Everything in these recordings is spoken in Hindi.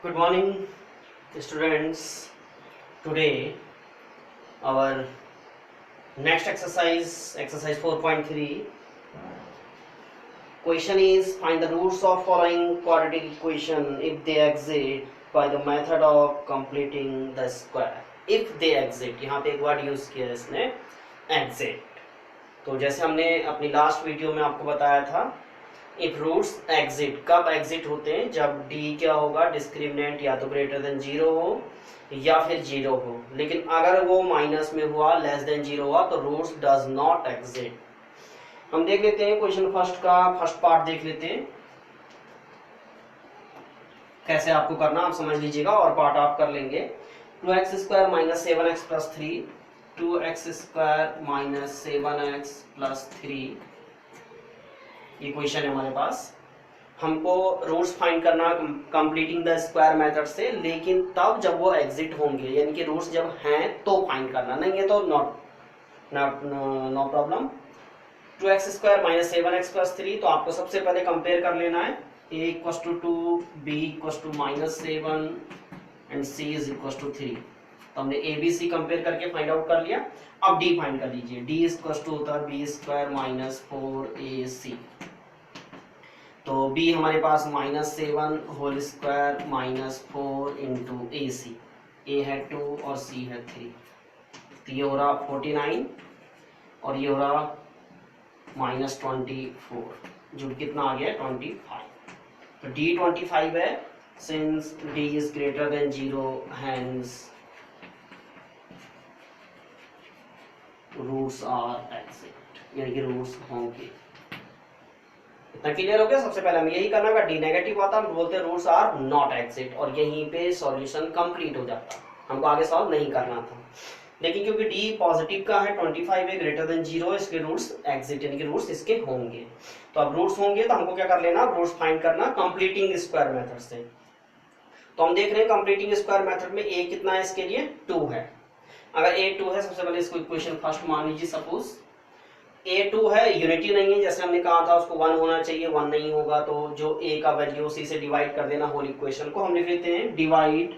Good morning, students. Today, our next exercise 4.3. Question is find the roots of following quadratic equation if they exist by the method of completing the square. If they exist, यहाँ पे एक वर्ड यूज किया है इसने exist. तो जैसे हमने अपनी लास्ट वीडियो में आपको बताया था, इफ रूट्स एग्जिट कब एग्जिट होते हैं, जब डी क्या होगा, डिस्क्रिमिनेंट या तो ग्रेटर देन 0 हो या फिर 0 हो। लेकिन अगर वो माइनस में हुआ, लेस देन 0 हुआ, तो रूट्स डज नॉट एग्जिट। हम देख लेते हैं क्वेश्चन फर्स्ट का फर्स्ट पार्ट देख लेते हैं, कैसे आपको करना आप समझ लीजिएगा और पार्ट आप कर लेंगे। 2x square minus 7x plus 3, 2x square minus 7x plus 3, ये क्वेश्चन है हमारे पास। हमको रूट्स फाइंड करना कंप्लीटिंग द स्क्वायर मेथड से, लेकिन तब जब वो एग्जिट होंगे, यानी कि रूट्स जब हैं तो फाइंड करना, नहीं है तो no problem. 2x square minus 7x plus 3, तो आपको सबसे पहले कंपेयर कर लेना है a equal to 2, b equal to minus 7 and c is equal to 3। तो हमने ए बी सी कंपेयर करके फाइंड आउट कर लिया। अब डी फाइंड कर लीजिए। डी इक्वल टू होता है बी स्क्वायर माइनस 4ac। तो b हमारे पास minus 7 whole square minus 4 into A C, A है 2 और c है 3, तो ये हो रहा 49 और ये हो रहा माइनस 24, जो कितना आ गया 25। तो d 25 है, since d is greater than 0 hence roots are exit, यानी कि रूट्स होंगे। इतना क्लियर हो गया। सबसे पहले हमें यही करना है, डी नेगेटिव आता हम बोलते हैं रूट्स आर नॉट एग्जिट, और यहीं पे सॉल्यूशन कंप्लीट हो जाता। हमको आगे सॉल्व नहीं करना था, लेकिन क्योंकि डी पॉजिटिव का है, 25 है, ग्रेटर देन 0, इसके रूट्स एग्जिट यानी कि रूट्स इसके होंगे। तो अब रूट्स होंगे तो हमको क्या कर लेना, रूट्स फाइंड करना कंप्लीटिंग स्क्वायर मेथड से। तो हम देख रहे हैं कंप्लीटिंग स्क्वायर मेथड में ए कितना है, इसके लिए 2 है। अगर ए 2 है, सबसे पहले इसको इक्वेशन फर्स्ट मान लीजिए। सपोज a2 है, यूनिटी नहीं है, जैसे हमने कहा था उसको 1 होना चाहिए, 1 नहीं होगा तो जो a का वैल्यू उसी से डिवाइड कर देना होल इक्वेशन को। हम लिख लेते हैं डिवाइड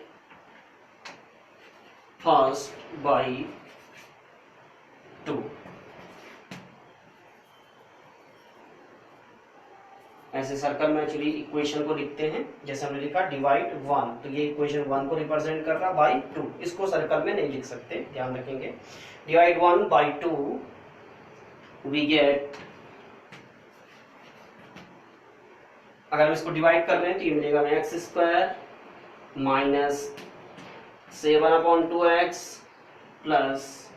फर्स्ट बाय 2। ऐसे सर्कल में एक्चुअली इक्वेशन को लिखते हैं, जैसे हमने लिखा डिवाइड 1, तो ये इक्वेशन 1 को रिप्रेजेंट कर रहा बाय 2। इसको सर्कल में नहीं लिख सकते, ध्यान रखेंगे। डिवाइड 1 बाय 2 we get, अगर हम इसको डिवाइड कर रहे हैं तो ये मिलेगा x square minus 7/2x plus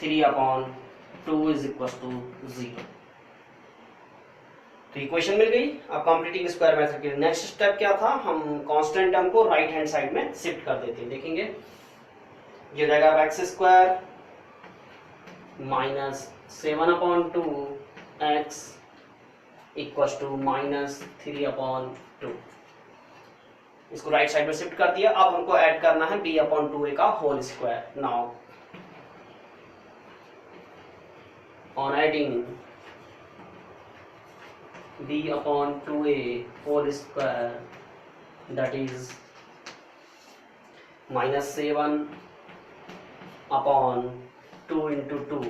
3/2 is equal to 0। तो इक्वेशन मिल गई। अब कंप्लीटिंग स्क्वायर मेथड के नेक्स्ट स्टेप क्या था, हम कांस्टेंट टर्म को राइट हैंड साइड में शिफ्ट कर देते हैं। देखेंगे ये हो जाएगा x square minus 7/2x equal to minus 3/2। इसको राइट साइड में शिफ्ट कर दिया। अब हमको ऐड करना है b/2a का whole square. Now on adding b/2a whole square, that is minus 7/2 into 2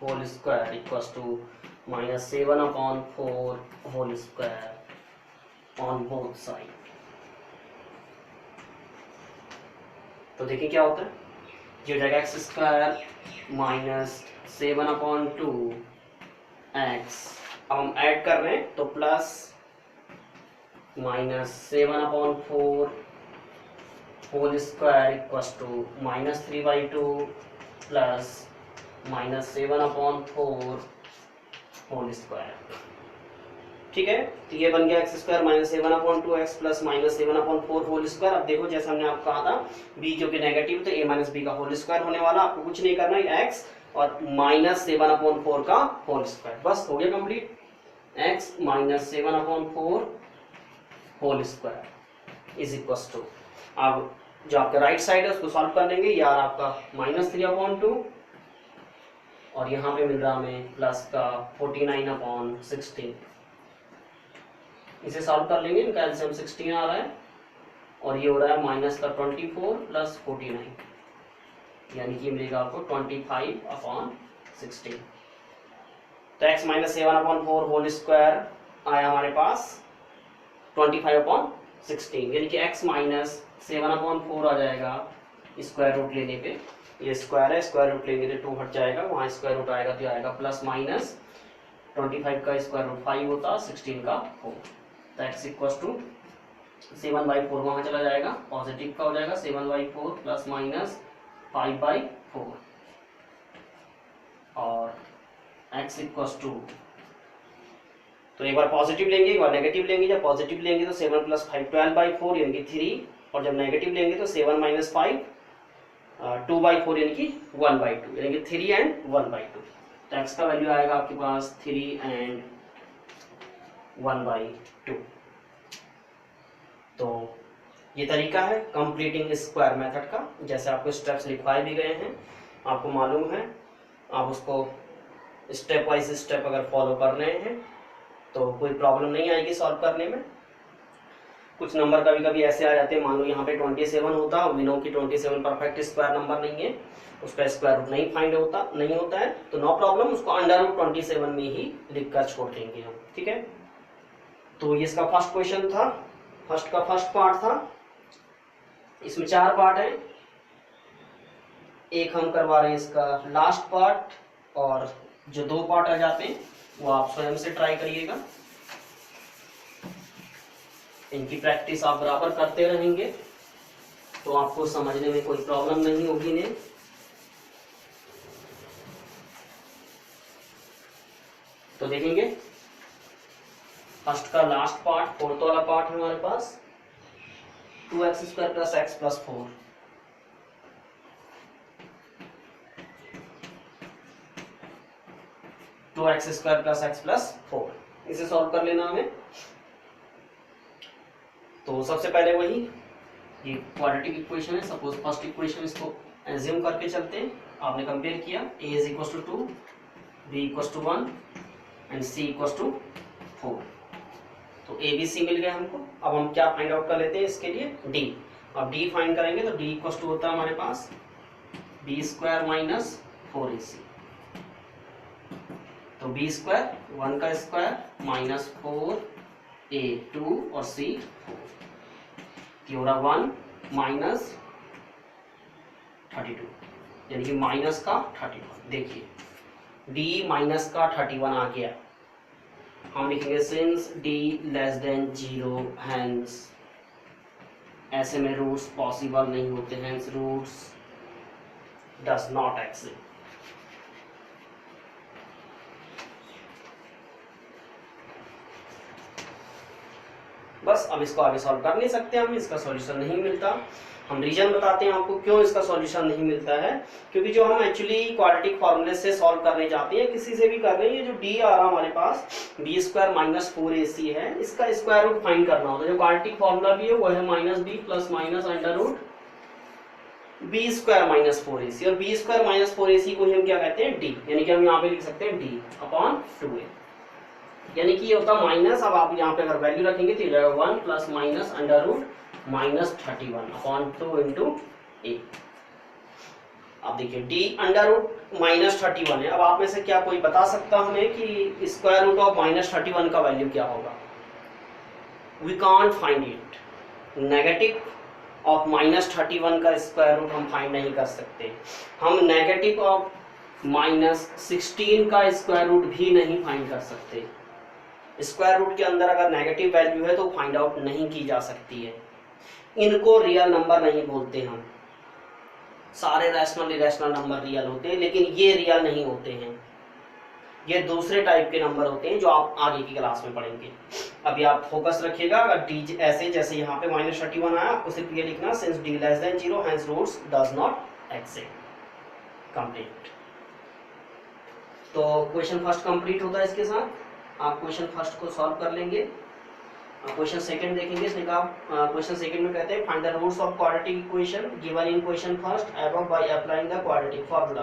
whole square equals to minus 7/4 whole square on both side. तो देखिए क्या होता है, ये हो जाएगा एक्स स्क्वायर माइनस 7/2x। अब हम ऐड कर रहे हैं तो plus minus 7/4 whole square equals to minus 3/2 plus minus 7/4 whole square. ठीक है, तो ये बन गया x square minus 7/2x plus minus 7/4 whole square. अब देखो जैसे हमने आपको कहा था b क्योंकि नेगेटिव तो a माइनस बी का होल स्क्वायर होने वाला। आपको कुछ नहीं करना है, x और माइनस 7/4 का होल स्क्वायर, बस हो गया complete. x minus 7/4 whole square is equal to, अब जो आपका राइट साइड है उसको सॉल्व कर लेंगे। यार आपका माइनस 3/2 और यहाँ पे मिल रहा हमें प्लस का 49/16। इसे सॉल्व कर लेंगे, इनका एलसीएम 16 आ रहा है। और ये हो रहा है माइनस का 24 प्लस 49, यानी कि मिलेगा आपको 25/16। तो x माइनस 7/4 होल स्क्वायर आया हमारे पास 25/16, यानी कि x माइनस 7/4 आ जाएगा स्क्वायर रूट लेने पे। ये स्क्वायर है, स्क्वायर रूट लेंगे तो 2 हट जाएगा, वहाँ स्क्वायर रूट आएगा तो आएगा प्लस माइनस 25 का स्क्वायर रूट 5 होता, 16 का 4। तो x इक्वल टू 7/4 वहाँ चला जाएगा, पॉजिटिव का हो जाएगा 7/4 प्लस माइनस 5/4, और x इक्वल टू, तो एक बार पॉजिटिव लेंगे एक बार नेगेटिव लेंगे। जब पॉजिटिव लेंगे तो 7 प्लस 5 12/4 यानी कि 3, और जब नेगेटिव लेंगे तो 7 माइनस 5 2/4 यानी कि 1/2, यानी कि 3 एंड 1/2। तो x का वैल्यू आएगा आपके पास 3 एंड 1/2। तो ये तरीका है कंप्लीटिंग स्क्वायर मेथड का, जैसे आपको स्टेप्स लिखवाए भी गए हैं, आपको मालूम है, आप उसको स्टेप वाइज स्टेप अगर फॉलो कर रहे हैं तो कोई प्रॉब्लम नहीं आएगी सॉल्व करने में। कुछ नंबर कभी कभी ऐसे आ जाते हैं, मान लो यहाँ पे 27 होता, वी नो कि 27 परफेक्ट स्क्वायर नंबर नहीं है, उसका स्क्वायर रूट नहीं फाइंड होता है, तो नो प्रॉब्लम, उसको अंडर रूट 27 में ही लिख कर छोड़ देंगे हम, ठीक है। तो ये इसका फर्स्ट क्वेश्चन था, फर्स्ट का फर्स्ट पार्ट था। इसमें 4 पार्ट है, एक हम करवा रहे हैं इसका लास्ट पार्ट, और जो 2 पार्ट आ जाते हैं वो आप स्वयं से ट्राई करिएगा। इनकी प्रैक्टिस आप बराबर करते रहेंगे तो आपको समझने में कोई प्रॉब्लम नहीं होगी ने। तो देखेंगे फर्स्ट का लास्ट पार्ट, फोर्थ वाला पार्ट है हमारे पास 2x² plus x plus 4। Two x² plus x plus 4, इसे सॉल्व कर लेना हमें। तो सबसे पहले वही ये क्वाड्रेटिक इक्वेशन है, सपोज फर्स्ट इक्वेशन इसको एज्यूम करके चलते हैं। आपने कंपेयर किया a is equal to 2, b equal to 1 and c equal to 4। तो a b c मिल गया हमको। अब हम क्या फाइंड आउट कर लेते हैं इसके लिए, d। अब d फाइंड करेंगे तो d इक्वल टू होता है हमारे पास b² माइनस 4ac। तो b², 1 का स्क्वायर माइनस 4a 2 और c 4, ये 1 माइनस 32, यानी कि माइनस का 31। देखिए d माइनस का 31 आ गया, हम लिखेंगे since d less than 0 hence, ऐसे में रूट्स पॉसिबल नहीं होते, hence roots does not exist. बस अब इसको आगे सॉल्व कर नहीं सकते हम, इसका सॉल्यूशन नहीं मिलता। हम रीजन बताते हैं आपको क्यों इसका सॉल्यूशन नहीं मिलता है, क्योंकि जो हम एक्चुअली क्वाड्रेटिक फॉर्मूले से सॉल्व करने जाते हैं, किसी से भी कर रहे हैं, ये जो d आ रहा हमारे पास b² माइनस 4ac है, इसका स्क्वायर रूट फाइंड करना होता है। जो क्वाड्रेटिक फॉर्मूला भी है वो है -b plus minus under root b² minus 4ac, और b² माइनस 4ac को ही हम क्या कहते हैं, d, यानी कि हम यहाँ पे लिख सकते हैं d/2a, यानी कि ये होता माइनस। अब आप यहाँ पे अगर वैल्यू रखेंगे तो ये जाएगा 1 plus minus under root -31/2 into a। अब देखिए d अंडर रूट -31 है। अब आप में से क्या कोई बता सकता हमें कि स्क्वायर रूट ऑफ -31 का वैल्यू क्या होगा? We can't find it. Negative of -31 का स्क्वायर रूट हम फाइंड नहीं कर सकते। हम नेगेटिव ऑफ -16 का स्क्वायर रूट भी नहीं फाइंड कर सकते। स्क्वायर रूट के अंदर अगर नेगेटिव वैल्यू है तो फाइंड आउट नहीं की जा सकती है। इनको रियल नंबर नहीं बोलते हम। सारे रैशनल इरेशनल नंबर रियल होते हैं, लेकिन ये रियल नहीं होते हैं। ये दूसरे टाइप के नंबर होते हैं जो आप आगे की क्लास में पढ़ेंगे। अभी आप फोकस रखिएगा। अगर डी ऐसे जैसे यहाँ पे -31 आया, आपको सिर्फ ये लिखना since D less than 0 hence roots does not exist. Complete. तो क्वेश्चन फर्स्ट कंप्लीट होता है इसके साथ। आप क्वेश्चन फर्स्ट को सॉल्व कर लेंगे। क्वेश्चन सेकंड देखेंगे। इसने कहा क्वेश्चन सेकंड में कहते हैं find the roots of quadratic equation given in question first above by applying the quadratic formula.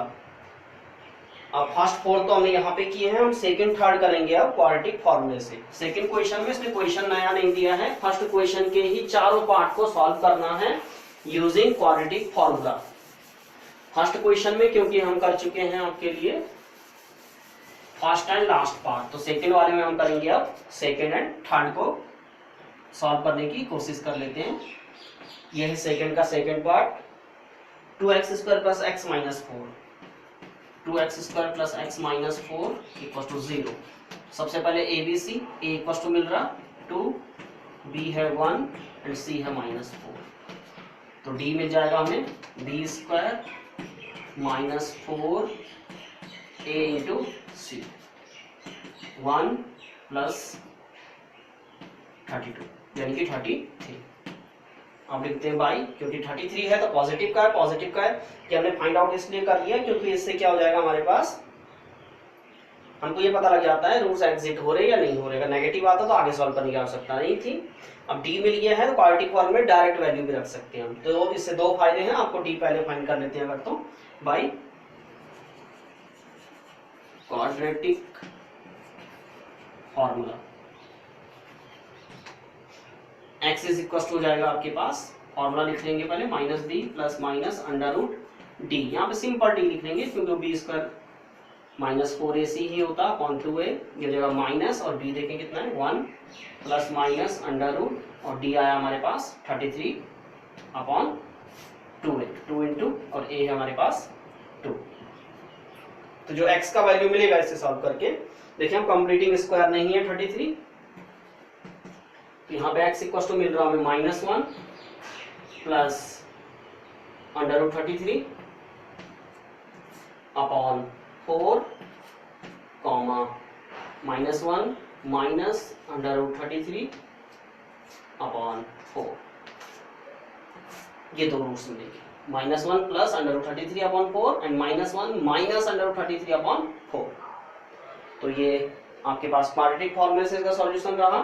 अब फर्स्ट फोर तो हमने यहाँ पे किए हैं, हम सेकंड थर्ड करेंगे अब क्वाड्रेटिक फॉर्मूले से। सेकंड क्वेश्चन में इसने क्वेश्चन नया नहीं दिया है, फर्स्ट क्वेश्चन के ही चारों पार्ट को सॉल्व करना है using quadratic formula. First question में क्योंकि हम कर चुके हैं आपके लिए फर्स्ट एंड लास्ट पार्ट, तो सेकंड वाले में हम करेंगे अब सेकंड एंड थर्ड को सॉल्व करने की कोशिश कर लेते हैं। यह है सेकंड का second part, 2x² plus x minus 4, 2x² plus x minus 4 equal to 0। सबसे पहले A B C, A equal to मिल रहा 2, b है 1 एंड c है -4, तो d मिल जाएगा हमें b² minus 4 a into C, 1 plus 32 यानी कि 33। अब लिखते हैं बाई, क्योंकि 33 है तो पॉजिटिव का है, पॉजिटिव का है कि हमने फाइंड आउट इसलिए कर लिया क्योंकि इससे क्या हो जाएगा हमारे पास, हमको ये पता लग जाता है रूट्स एग्जिट हो रहे या नहीं हो रहे। अगर नेगेटिव आता तो आगे सॉल्व करने की आवश्यकता नहीं थी। अब डी मिल गया है तो क्वाड्रेटिक फॉर्म में डायरेक्ट वैल्यू भी रख सकते हैं हम, तो इससे दो फायदे हैं। आपको डी पहले फाइंड कर लेते हैं अगर तो by quadratic formula, x is equal हो जाएगा आपके पास, फॉर्मूला लिख लेंगे पहले -b plus minus under root D, यहाँ पे सिंपल डी लिख लेंगे क्योंकि b² माइनस 4ac ही होता अपॉन 2a, ये जगह माइनस और b देखें कितना है 1 प्लस माइनस अंडर रूट और d आया हमारे पास 33 अपॉन 2a, 2 इंटू और a है हमारे पास 2। तो जो x का वैल्यू मिलेगा इससे सॉल्व करके, देखिए हम कंप्लीटिंग स्क्वायर नहीं है 33, तो यहाँ पे x इक्वल टू मिल रहा हमें -1 plus under root 33 upon 4 comma -1 minus under root 33 upon 4, ये दो रूट्स मिलेंगे, -1 plus under root 33 upon 4 and -1 minus under root 33 upon 4। तो ये आपके पास क्वाड्रेटिक फॉर्मूले से इसका सॉल्यूशन रहा।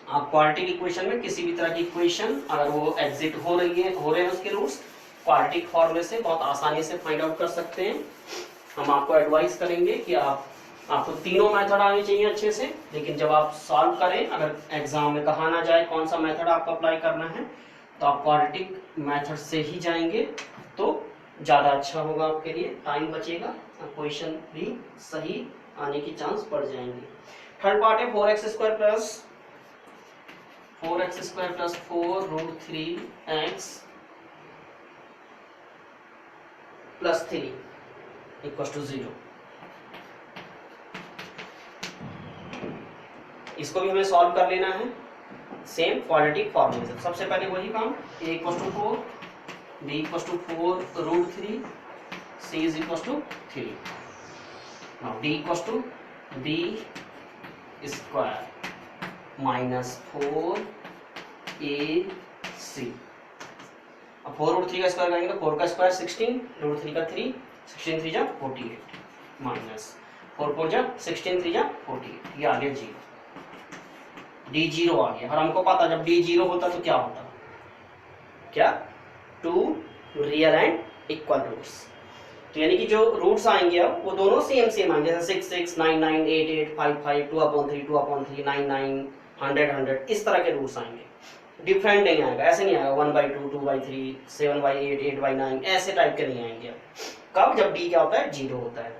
आप क्वाड्रेटिक इक्वेशन में किसी भी तरह की इक्वेशन अगर वो एग्जिट हो रहे हैं उसके रूट्स क्वाड्रेटिक फॉर्मूले से बहुत आसानी से फाइंड आउट कर सकते हैं। हम आपको एडवाइस करेंगे कि आपको तीनों मेथड आने चाहिए अच्छे से, लेकिन जब आप सॉल्व करें अगर एग्जाम में कहा ना जाए कौन सा मेथड आपको अप्लाई करना है तो आप क्वाड्रेटिक मेथड से ही जाएंगे तो ज़्यादा अच्छा होगा आपके लिए, टाइम बचेगा, क्वेश्चन भी सही आने की चांस बढ़ जाएंगे। थर्ड पार्ट है 4x² plus 4 root 3x plus 3 equal to 0। इसको भी हमें सॉल्व कर लेना है सेम क्वाड्रेटिक फॉर्मूले से। सबसे पहले वही काम, a equal to 4, b equal to 4 root 3, c is equal to 3। Now d equal to b² minus 4ac। अब 4 रूट 3 का स्क्वायर करेंगे तो 4 का स्क्वायर 16, रूट 3 का 3, 16 3 जा 48 माइनस 4 4 जा 16 3 जा 48, ये आ गया 0, d 0 आ गया। और हमको पता जब d 0 होता तो क्या होता, क्या 2 रियल एंड इक्वल रूट्स, तो यानी कि जो रूट्स आएंगे अब वो दोनों सेम आएंगे, जैसे 6 6 9 9 8 8 5 5 2/3 2/3 9 9 100 100 इस तरह के रूट्स आएंगे, डिफरेंट नहीं आएगा, ऐसे नहीं आएगा 1/2 2/3 7/8 8/9 ऐसे टाइप के नहीं आएंगे। कब, जब d क्या होता है 0 होता है।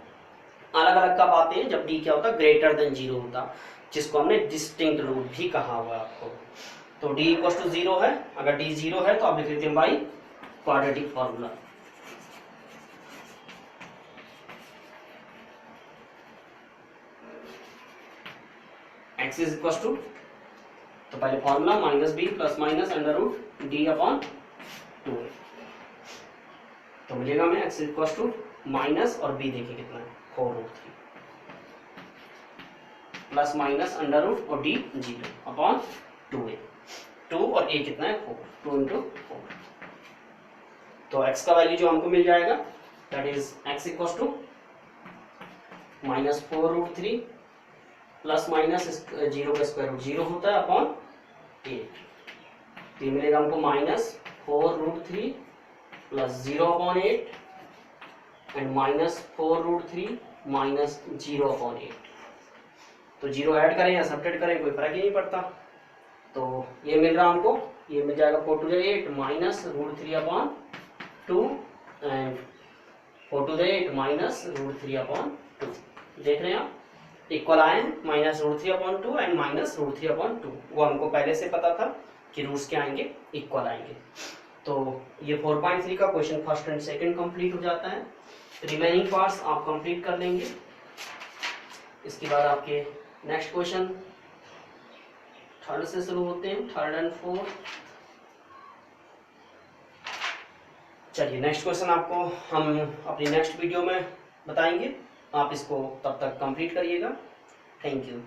अलग अलग कब आते हैं, जब d क्या होता है ग्रेटर देन 0 होता, जिसको हमने डिस्टिंक्ट रूट भी कहा हुआ है आपको। तो d इक्वल टू 0 है, अगर d 0 है तो आप लिख लेते हैं by quadratic formula. x is equal to, तो पहले formula -b plus minus under root d upon 2, तो मिलेगा हमें x इक्वल टू माइनस और b देखिए कितना है 4 root 3 plus minus under root और d 0 अपॉन 2a, 2 और a कितना है 4, 2 इंटू 4। तो x का वैल्यू जो हमको मिल जाएगा that is x equal to -4 root 3 plus minus 0 का स्क्वायर रूट 0 होता है अपॉन 8, तो ये मिलेगा हमको -4 root 3 plus 0 upon 8 and -4√3 minus 0/8। तो 0 ऐड करें या सब्ट्रैक्ट करें कोई फर्क ही नहीं पड़ता। तो ये मिल रहा हमको, ये मिल जाएगा 4 to the 8 -√3/2 and 4 to the 8 -√3/2। देख रहे हैं आप, इक्वल आए हैं -√3/2 एंड -√3/2। वो हमको पहले से पता था कि रूट्स क्या आएंगे, इक्वल आएंगे। तो ये 4.3 का question first and second complete हो जाता है। रिमेनिंग पार्ट्स आप कंप्लीट कर लेंगे। इसके बाद आपके नेक्स्ट क्वेश्चन थर्ड से शुरू होते हैं, थर्ड एंड फोर्थ। चलिए नेक्स्ट क्वेश्चन आपको हम अपनी नेक्स्ट वीडियो में बताएंगे, आप इसको तब तक कंप्लीट करिएगा। Thank you.